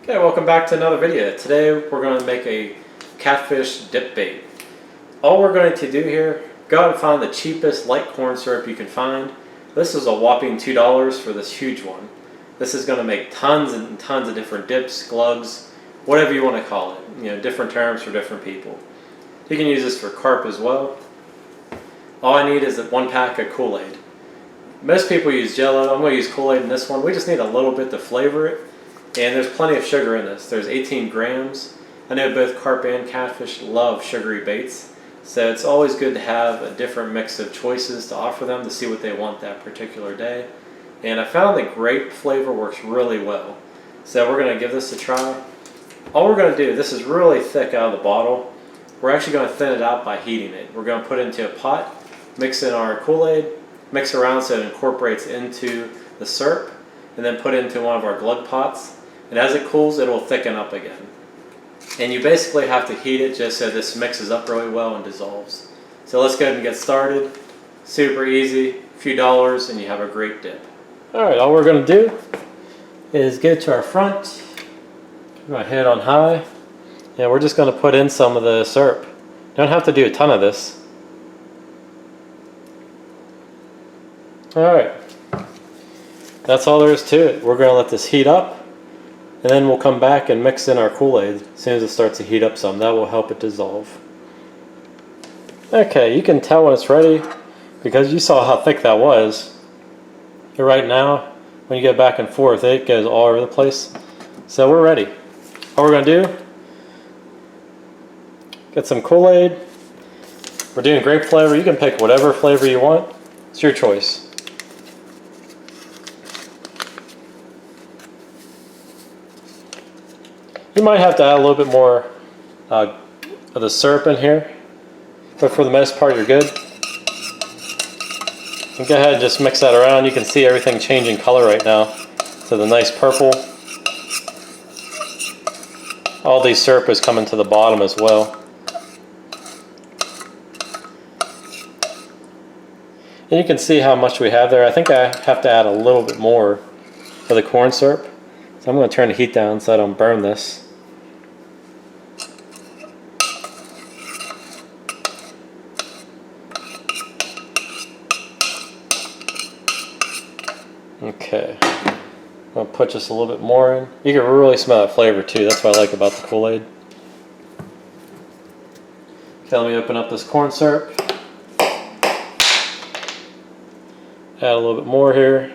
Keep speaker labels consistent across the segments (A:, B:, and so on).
A: Okay, welcome back to another video. Today we're going to make a catfish dip bait. All we're going to do here, go out and find the cheapest light corn syrup you can find. This is a whopping $2 for this huge one. This is going to make tons and tons of different dips, glugs, whatever you want to call it. You know, different terms for different people. You can use this for carp as well. All I need is 1 pack of Kool-Aid. Most people use Jello. I'm going to use Kool-Aid in this one. We just need a little bit to flavor it. And there's plenty of sugar in this. There's 18 grams. I know both carp and catfish love sugary baits. So it's always good to have a different mix of choices to offer them to see what they want that particular day. And I found the grape flavor works really well. So we're going to give this a try. All we're going to do, this is really thick out of the bottle. We're actually going to thin it out by heating it. We're going to put it into a pot, mix in our Kool-Aid, mix around so it incorporates into the syrup, and then put it into one of our Glug pots. And as it cools, it will thicken up again. And you basically have to heat it just so this mixes up really well and dissolves. So let's go ahead and get started. Super easy, a few dollars, and you have a great dip. Alright, all we're going to do is get to our front. I'm going to hit it on high. And we're just going to put in some of the syrup. You don't have to do a ton of this. Alright, that's all there is to it. We're going to let this heat up. And then we'll come back and mix in our Kool-Aid as soon as it starts to heat up some. That will help it dissolve. Okay, you can tell when it's ready because you saw how thick that was. And right now, when you go back and forth, it goes all over the place. So we're ready. All we're going to do, get some Kool-Aid. We're doing grape flavor. You can pick whatever flavor you want. It's your choice. You might have to add a little bit more of the syrup in here, but for the most part you're good. And go ahead and just mix that around. You can see everything changing color right now to the nice purple. All these syrup is coming to the bottom as well. And you can see how much we have there. I think I have to add a little bit more of the corn syrup. So I'm going to turn the heat down so I don't burn this. Okay, I'm going to put just a little bit more in. You can really smell that flavor too. That's what I like about the Kool-Aid. Okay, let me open up this corn syrup. Add a little bit more here.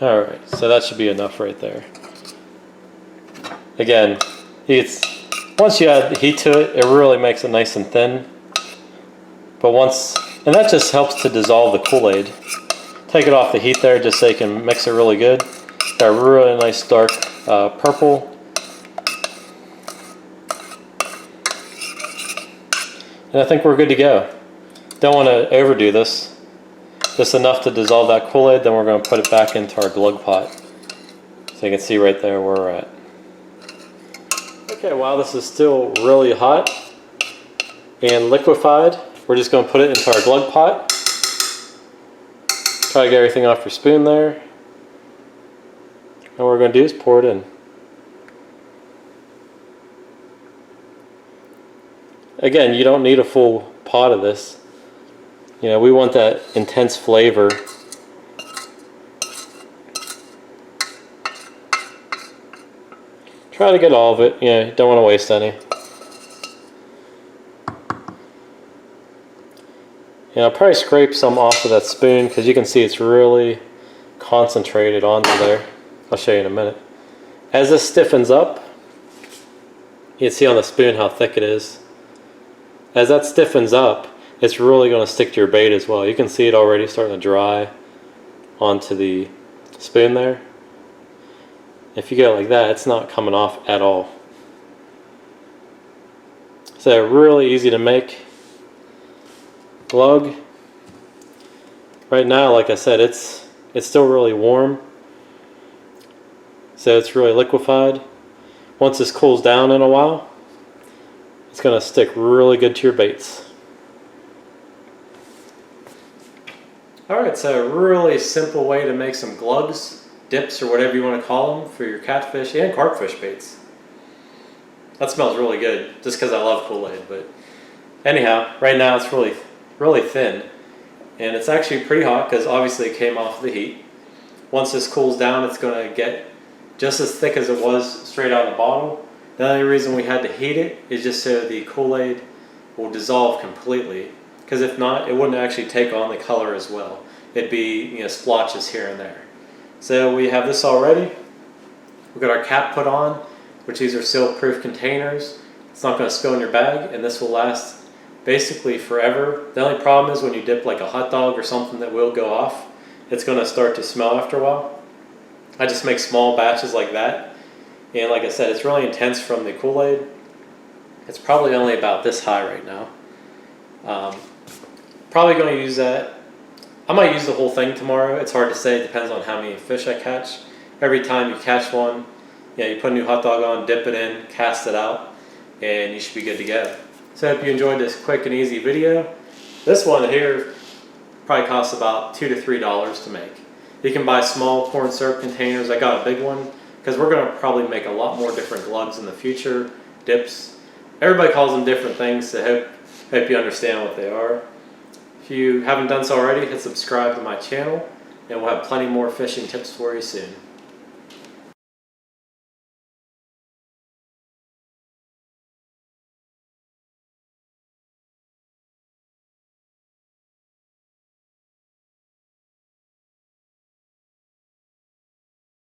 A: Alright, so that should be enough right there. Again, once you add heat to it, it really makes it nice and thin. But and that just helps to dissolve the Kool-Aid. Take it off the heat there just so you can mix it really good. Got a really nice dark purple. And I think we're good to go. Don't want to overdo this. Just enough to dissolve that Kool-Aid, then we're going to put it back into our Glug pot. So you can see right there where we're at. Okay, while this is still really hot and liquefied, we're just going to put it into our Glug pot. Try to get everything off your spoon there. And what we're going to do is pour it in. Again, you don't need a full pot of this. You know, we want that intense flavor. Try to get all of it. You know, you don't want to waste any. And I'll probably scrape some off of that spoon because you can see it's really concentrated onto there. I'll show you in a minute. As this stiffens up, you can see on the spoon how thick it is. As that stiffens up, it's really going to stick to your bait as well. You can see it already starting to dry onto the spoon there. If you go like that, it's not coming off at all. So really easy to make. Glug. Right now, like I said, it's still really warm. So it's really liquefied. Once this cools down in a while, it's going to stick really good to your baits. Alright, so a really simple way to make some glugs dips or whatever you want to call them for your catfish and carpfish baits. That smells really good just because I love Kool-Aid. But anyhow, right now it's really thin, and it's actually pretty hot because obviously it came off the heat. Once this cools down, it's going to get just as thick as it was straight out of the bottle. The only reason we had to heat it is just so the Kool-Aid will dissolve completely, because if not, it wouldn't actually take on the color as well. It'd be, splotches here and there. So we have this all ready. We've got our cap put on, which these are seal-proof containers. It's not going to spill in your bag, and this will last basically forever. The only problem is when you dip like a hot dog or something that will go off, it's going to start to smell after a while. I just make small batches like that, and like I said, it's really intense from the Kool-Aid. It's probably only about this high right now. Probably going to use that. I might use the whole thing tomorrow. It's hard to say. It depends on how many fish I catch. Every time you catch one, you put a new hot dog on, dip it in, cast it out, and you should be good to go. So I hope you enjoyed this quick and easy video. This one here probably costs about $2 to $3 to make. You can buy small corn syrup containers. I got a big one because we're going to probably make a lot more different glugs in the future, dips. Everybody calls them different things, so hope you understand what they are. If you haven't done so already, hit subscribe to my channel, and we'll have plenty more fishing tips for you soon.